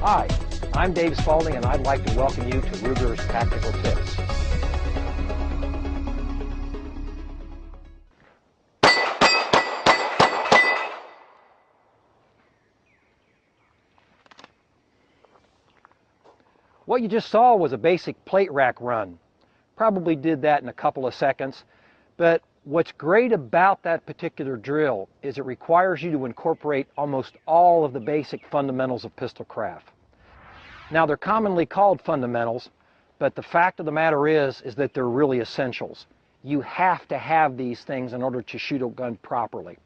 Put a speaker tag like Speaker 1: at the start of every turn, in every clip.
Speaker 1: Hi, I'm Dave Spalding, and I'd like to welcome you to Ruger's Tactical Tips. What you just saw was a basic plate rack run. Probably did that in a couple of seconds, but what's great about that particular drill is it requires you to incorporate almost all of the basic fundamentals of pistol craft. Now, they're commonly called fundamentals, but the fact of the matter is that they're really essentials. You have to have these things in order to shoot a gun properly.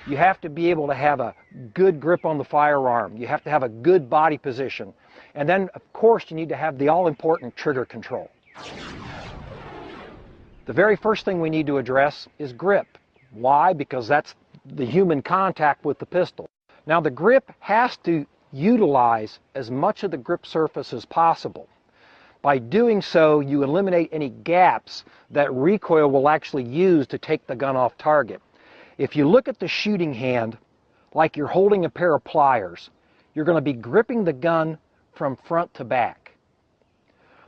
Speaker 1: You have to be able to have a good grip on the firearm. You have to have a good body position. And then, of course, you need to have the all-important trigger control. The very first thing we need to address is grip. Why? Because that's the human contact with the pistol. Now, the grip has to utilize as much of the grip surface as possible. By doing so, you eliminate any gaps that recoil will actually use to take the gun off target. If you look at the shooting hand like you're holding a pair of pliers, you're going to be gripping the gun from front to back.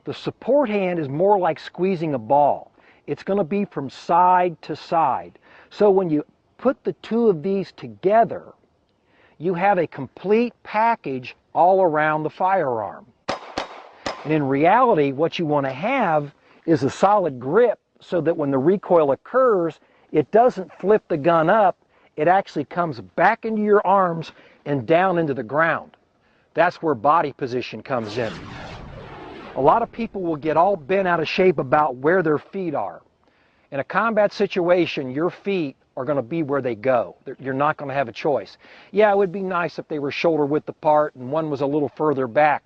Speaker 1: The support hand is more like squeezing a ball. It's going to be from side to side. So when you put the two of these together, you have a complete package all around the firearm. And in reality, what you want to have is a solid grip so that when the recoil occurs, it doesn't flip the gun up, it actually comes back into your arms and down into the ground. That's where body position comes in. A lot of people will get all bent out of shape about where their feet are. In a combat situation, your feet are going to be where they go. You're not going to have a choice. Yeah, it would be nice if they were shoulder width apart and one was a little further back.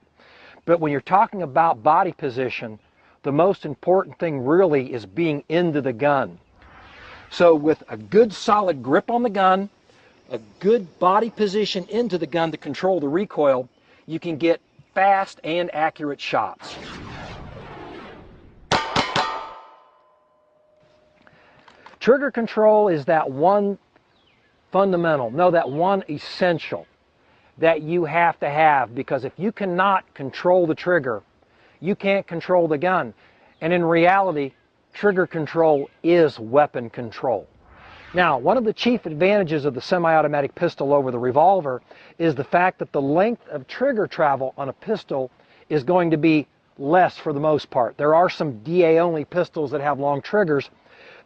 Speaker 1: But when you're talking about body position, the most important thing really is being into the gun. So with a good solid grip on the gun, a good body position into the gun to control the recoil, you can get fast and accurate shots. Trigger control is that one fundamental, no, that one essential that you have to have, because if you cannot control the trigger, you can't control the gun. And in reality, trigger control is weapon control. Now, one of the chief advantages of the semi-automatic pistol over the revolver is the fact that the length of trigger travel on a pistol is going to be less for the most part. There are some DA-only pistols that have long triggers.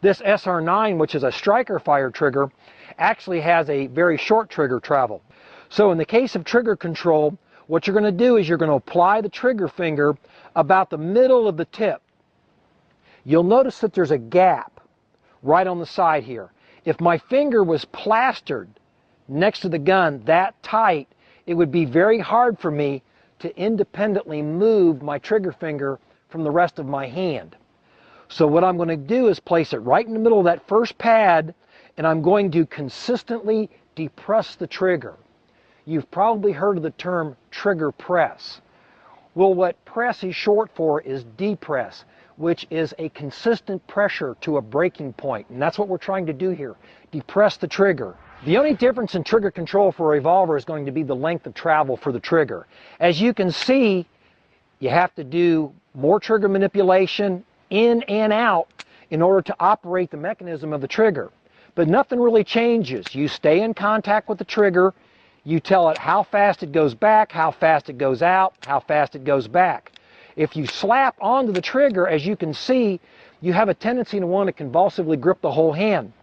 Speaker 1: This SR9, which is a striker fire trigger, actually has a very short trigger travel. So in the case of trigger control, what you're going to do is you're going to apply the trigger finger about the middle of the tip. You'll notice that there's a gap right on the side here. If my finger was plastered next to the gun that tight, it would be very hard for me to independently move my trigger finger from the rest of my hand. So what I'm going to do is place it right in the middle of that first pad, and I'm going to consistently depress the trigger. You've probably heard of the term trigger press. Well, what press is short for is depress, which is a consistent pressure to a breaking point. And that's what we're trying to do here, depress the trigger. The only difference in trigger control for a revolver is going to be the length of travel for the trigger. As you can see, you have to do more trigger manipulation in and out in order to operate the mechanism of the trigger. But nothing really changes. You stay in contact with the trigger, you tell it how fast it goes back, how fast it goes out, how fast it goes back. If you slap onto the trigger, as you can see, you have a tendency to want to convulsively grip the whole hand.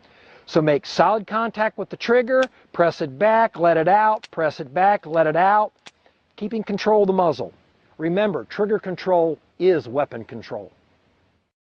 Speaker 1: So make solid contact with the trigger, press it back, let it out, press it back, let it out, keeping control of the muzzle. Remember, trigger control is weapon control.